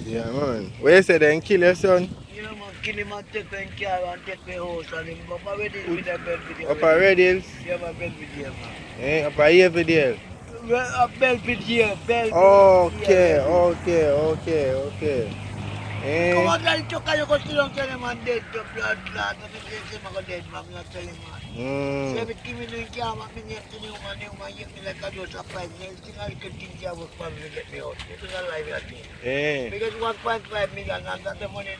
Yeah, man. Where you say then kill your son? Yeah, man, kill him and take him car and take the house and him up already with the bed video. Up at Red Hills? Yeah, man, bed video, man. Eh, up at Everdale? Well, Belford here, Okay, ready. okay. Come Eh? on, guys, chuck you go sit down, tell him I'm dead, the blood clot, and if you say I'm dead, man, I'm not telling man. So if it give me no job, I'm in here to new man, get me like I do surprise, and everything I could think I work for me to get me out. This is a life I think. Eh? Because 1.5 million, and that's the money.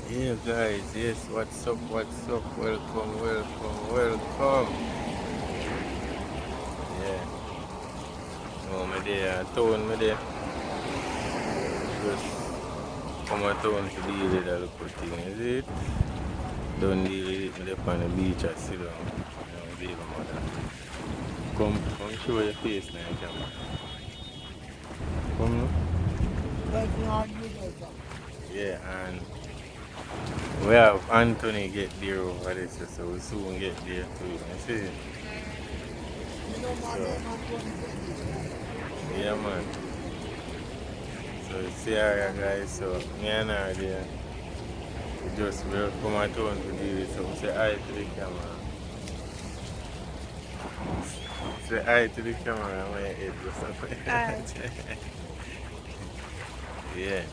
Yeah, guys, yes, what's up? Welcome. Yeah, no, me there, town, me there. Just come a town to deal with a little thing, is it? Don't deal with it, me there on the beach, I sit down. Baby mother. Come show your face now, camera. Come, yeah, and we have Anthony get there over there, so we'll soon get there too. You see? So, yeah, man. So, see her, guys. So, me and her there. We just will come at town to do this. So, say hi to the camera. Say hi to the camera. My head was up. Yeah.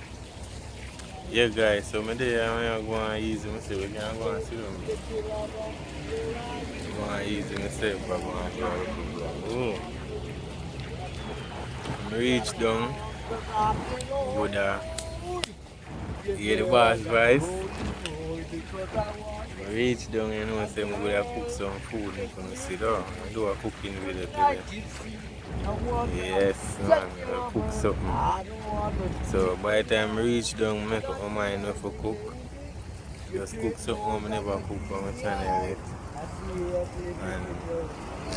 Yeah, guys. So, me there, I'm going to easy. I say, we can go and see them. Go and easy myself, but go and show them. I reach down. Good, hear the boss voice. I reach down, you know, say I'm going to cook some food if you sit down. I do a cooking video today. Yes, man, I cook something. So by the time I reach down, I make up my mind not to cook. Just cook something I never cook on my channel yet. And I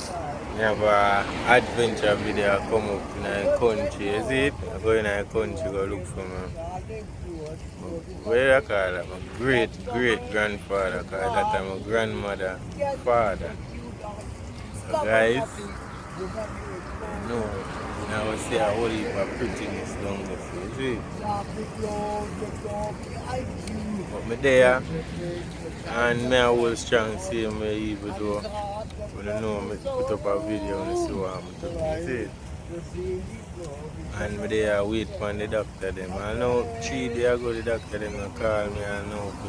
have an adventure video come up in a country, is it? I go in a country, go look for where I call it, my great grandfather, because that time my grandmother, father. So guys, no, now I see a whole heap of prettiness down there, is it? But me there, and me I was strong see me even though when I know me put up a video and see what I'm doing, is it? And me there wait for the doctor them. I know 3 days ago the doctor them call me and now to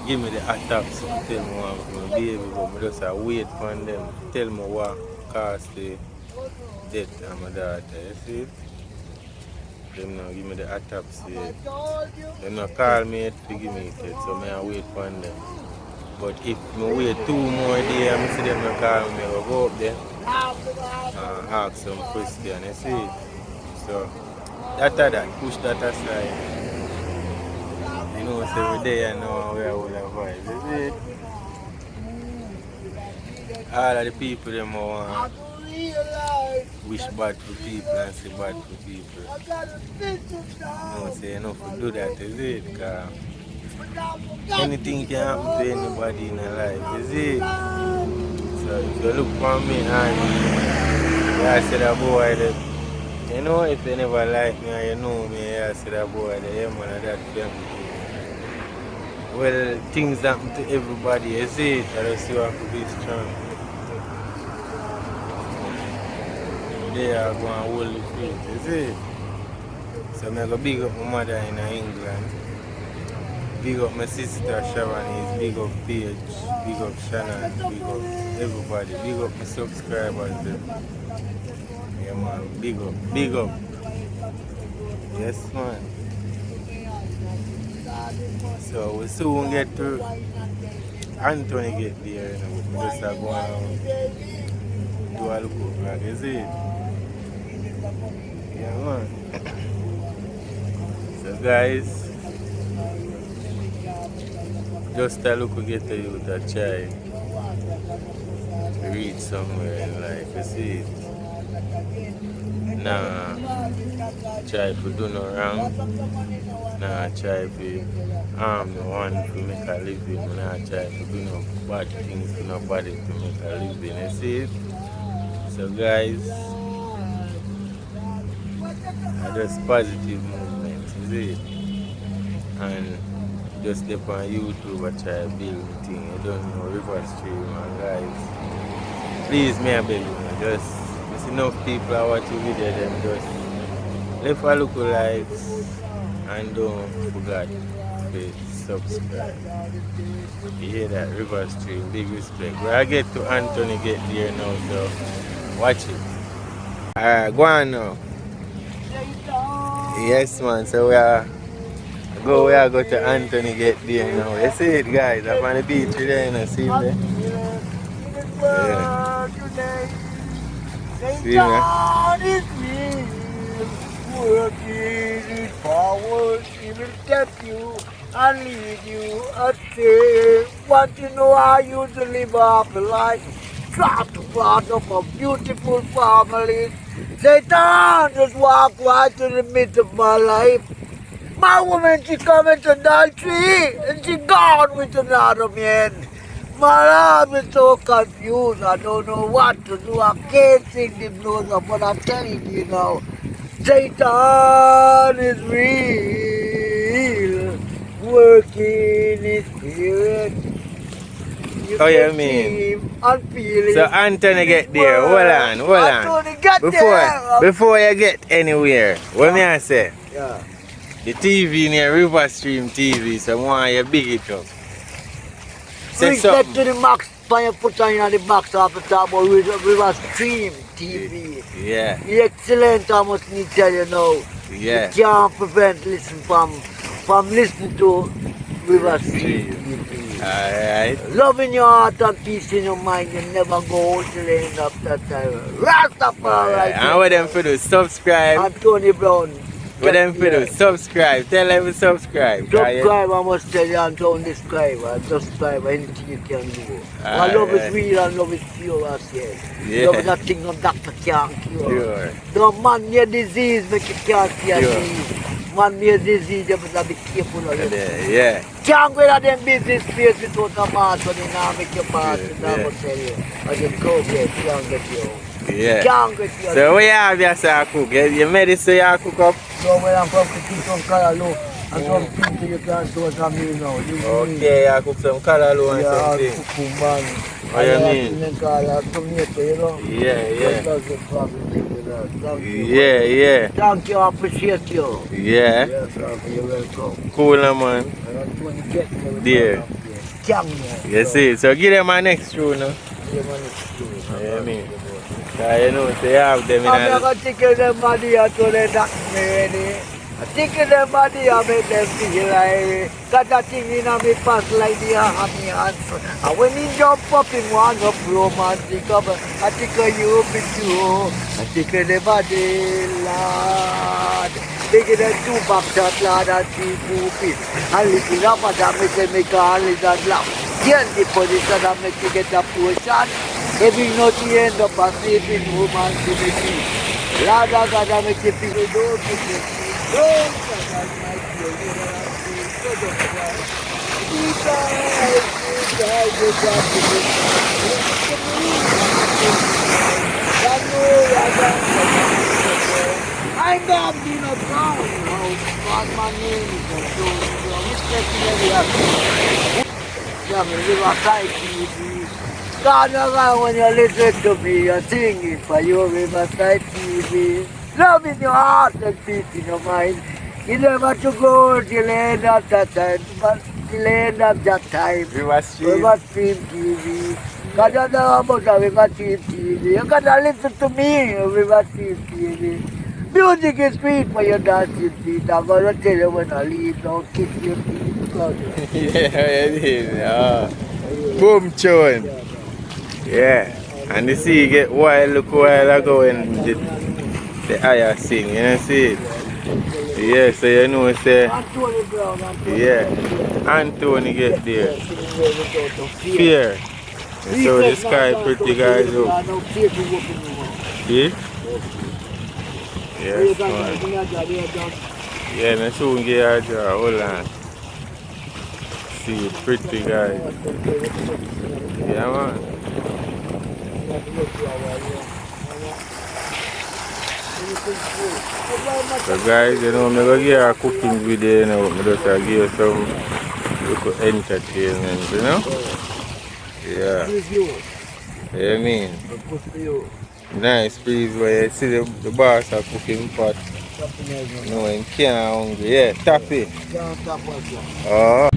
give me the attacks to tell me what I'm baby, but me just wait for them tell me what caused the death of my daughter, you see? Them now give me the autopsy yet. Them now call me yet to give me it yet, so I wait for them. But if I wait 2 more days and I see them not call me, I will go up there and ask some questions, you see? So, that, push that aside. You know, it's every day I know where I will avoid, you see? All of the people them want wish bad for people and say bad for people. No, say enough to do that, is it? Because anything can happen to anybody in their life, is it? So if you look for me and I say that boy that, you know, if you never like me and you know me, I say that boy that, yeah man, that family. Well, things happen to everybody, is it? I just see how to be strong. They are going to hold the faith, is it? So I'm going to big up my mother in England. Big up my sister Sharon, big up Paige, big up Shannon, big up everybody, big up my subscribers. Yeah man, big up. Yes man. So we soon get to Anthony get there, you know, we just are going to do a look over, is it? Yeah man. So guys, just a look get to you that try to reach somewhere in life, you see it? Nah, try to do no wrong. Nah, try to harm no one to make a living. Nah, try to do no bad things to nobody to make a living, you see it? So guys, I just positive movement, is it? And just step on YouTube and try to build the thing. You don't know RivaStream, and guys, please me I beg you, just enough people are watching video them just leave a look likes and don't forget to subscribe. You hear that? RivaStream, big respect. When I get to Anthony get there now, so watch it. Alright, go on now. Yes man, so we are go to Anthony get there now. You see it guys, I'm on the beach there, you know, see me? Yeah. See me? Working it forward, he will step you and lead you astray. Want to know how you to live up a life? Try to part of a beautiful family. Satan just walk right to the middle of my life. My woman, she come into adultery and she gone with another man. My life is so confused. I don't know what to do. I can't sing the blues up, but I'm telling you now. Satan is real, working his spirit. Oh, you mean? So Anthony get there, hold on. Before you get anywhere, what may I say? Yeah. The TV near RivaStream TV, so why you big it up? Say Bring that to the max, put on the box off the top of RivaStream TV. Yeah. The excellent, I must need to tell you now. Yeah. You can't prevent listen from listening to RivaStream TV. Alright. Love in your heart and peace in your mind, you never go till the end of that time. Rastafari. And what them for do? Subscribe. And Tony Brown. What them for do? Subscribe. Tell them to subscribe. Subscribe, I must tell you, and don't subscribe. And subscribe, anything you can do. My love is real and love is pure, I say. Yeah. Love is a thing no doctor can't cure. Sure. No man-made disease make you can't cure disease. Man-made disease, you must be careful of it. Yeah. Can't go to them business place without a mask, so they now make you pass it, I must tell you. I just go there, can't get you. Yeah. Can't get you. So what you have yourself cook? Your medicine you cook up? So when I'm from to keep some callaloo, and some people you can't do some meal now. Okay, you cook some callaloo and something. Cucumber. What you mean? Tomato, you know? Yeah. That's the problem with that. Thank you. Yeah. Thank you, I appreciate you. Yeah. Yes, you're welcome. Cool, man. Dear. You see, so give them my next shoe now. Yeah, I mean. You know, they have them in I'm going to take them money and to the doctor ready. I take them money and make them feel like got that thing in my past like the happy hands. And when you jump up in one of romantic, I take you up too. I take the body, lad. Take the 2 backshot, lad, and 3 poopies. And listen up and I make a little laugh. Get the position and make you get a portion. Every note you end up a sleeping woman to the sea. Lord, I gotta make you feel don't get it. Don't get it, my dear. You know what I'm not being a brown house. God, my name is a stone. I'm respecting every other. Yeah, me live a tight TV. God, when you listen to me, you're singing for you, Riverside TV. Love in your heart and peace in your mind. You never to go till the end of that time, but till the end of that time. RivaStream TV. God, you know about the RivaStream TV. You gotta listen to me, RivaStream TV. Music is sweet for your dancing feet. I'm gonna tell you when I leave, don't kiss your feet. Yeah, it is. Boom tune. Yeah, and you see, you get wild, look while ago when the higher sing, you know, see it? Yeah, so you know, say, yeah, Anthony get there. Fear. And so the sky pretty guys up. See? Yeah, fun. Yeah, I soon get a job, hold on. See, pretty guys. Yeah, man. So guys, you know, I'm going to give you a cooking video, you know, I'm just going to give you some little entertainment, you know? Yeah. Yeah, I mean. Nice please, where you see the boss are cooking pot. No, and can't hungry. Yeah, tap it. Oh.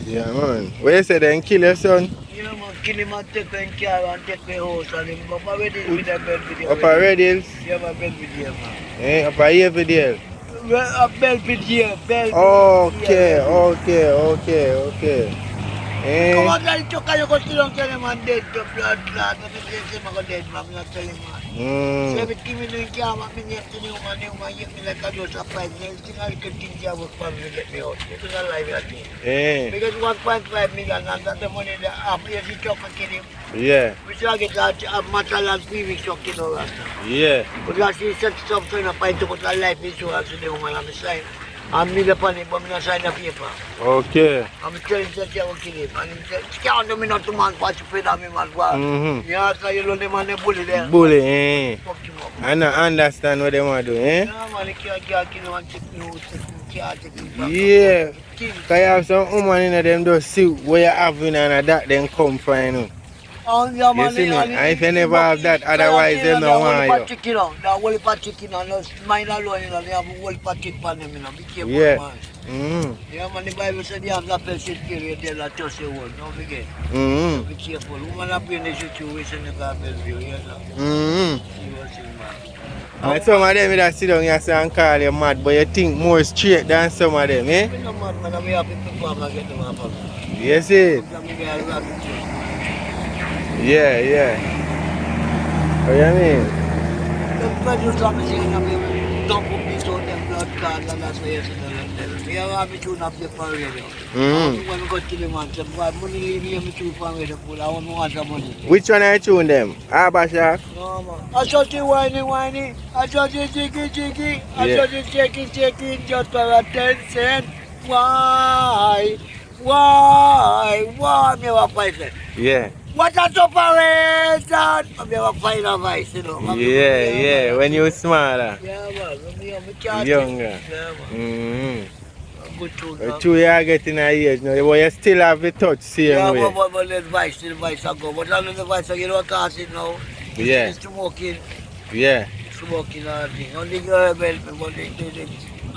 Yeah, man. Where you say then kill your son? Yeah, man, kill him and take him car and take the house and him up already with a bed video. Up already? Yeah, my bed video, man. Eh, up a here video? Well, a bed video, bed Okay. Eh. Come on, guys, took you go sit down tell him I'm dead, the blood clot, and the place him I'm dead, man, I'm not telling man. 17 million car, man, me name to new man, get me like a dose of price, and everything I could think I work for me to get me out. This is a life I think. Because 1.5 million, and that's the money that after you talk and kill him. Yeah. We should get that matter last 3 weeks of you know, yeah. But last year, set something up, I took a life insurance to the woman, I'm sign. I'm not upon it, but I'm not signing a paper. Okay. I'm telling you that I will kill him. And he said, can't do me not to man, what you pay that me man. Yeah, so you know the man, the bully there. Bully, eh? Fuck him up. I don't understand what they want to do, eh? Yeah, man, he can't kill him and take me out, Yeah. Because you have some woman in them just see what you have in and that then come for you. Yeah, man, you see me? And if you never have that, otherwise they don't want you. They're whole chicken and just mind alone, they have a whole chicken for them, be careful, yeah. Man. Yeah, man, the Bible said you have that person period there that just say word, don't forget. Be careful. Woman have been in the situation in the Bellevue, you know. See what's in, man. And some of them that sit down here and call you mad, but you think more straight than some of them, eh? I'm not mad, man. I'm happy to perform and get them up. Yes, it. Yeah. What do you mean? Them people stop me saying, don't put me so them blood clots and so yes, we have me tune up the for radio. When we go to the man, some money leave me me tune for radio. I want some money. Which one I tune them? Abashak? No man. I just whiny. I just jiggy. I just shaking just for a 10 cent. Why? Me have a fight. Yeah. What a operation! Me have a fight a vice, you know. Yeah. When you were smaller. Yeah, man. Me can't. Younger. Yeah, man. Good tune. But you are getting a age now, but you still have the touch same way. Yeah, but the vice I go. But under the vice, you know what I it now? Yeah. It's smoking. Yeah. Smoking and thing. Only girl help me, but they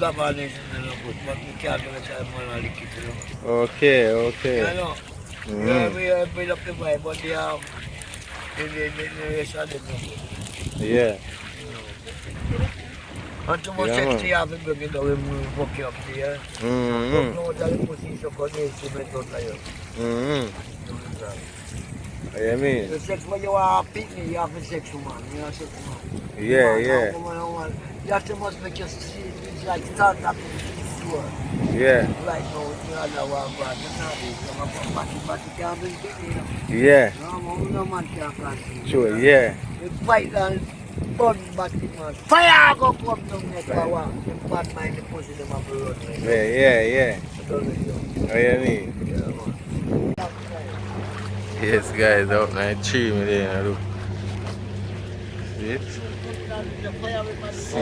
governance is not good. But we can't do the time on the kids, you know. Okay. You know? Yeah, we build up the vibe, but they have the rest of them not good. Yeah. And too much sex you have to bring it down when we walk you up there. No, that pussy so good, it's cement out there. I mean? The sex when you are picnic, you have a sex woman. You have a sex woman. Yeah. You have to must make your see it's like start up in the store. Yeah. Right now, you are one bad. You can't bring picnic, you know. Yeah. No man can't. Sure, yeah. You fight and burn back the man. Fire go come down next hour. You bad mind the pussy them up the road. Yeah. I mean? Yes, guys, out my tree, me there, look. See it? See.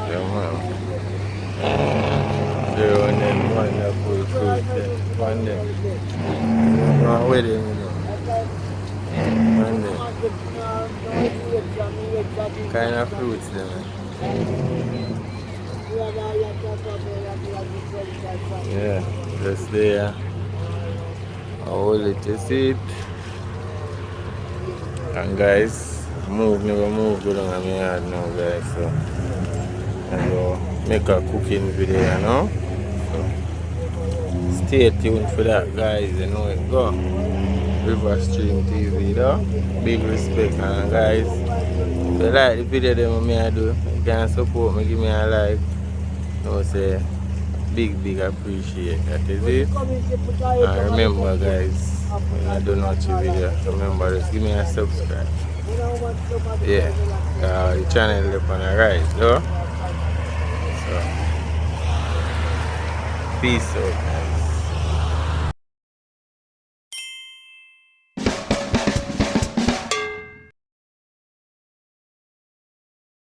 Yeah, man. There on them wonderful fruit there. On them. Not wedding, you know. On them. Kind of fruits there, man. Yeah, just there. I hold it, you see it. And guys, never move good on my yard now, guys. So, and go make a cooking video, you know. So, stay tuned for that, guys. You know it go. RivaStream TV, though. Big respect, and guys, if you like the video that I do, you can support me, give me a like. You know, say big appreciate that, is it? And remember, guys, when I do not your video, remember just give me a subscribe. Yeah, the channel is on the right, though. So, peace out, guys.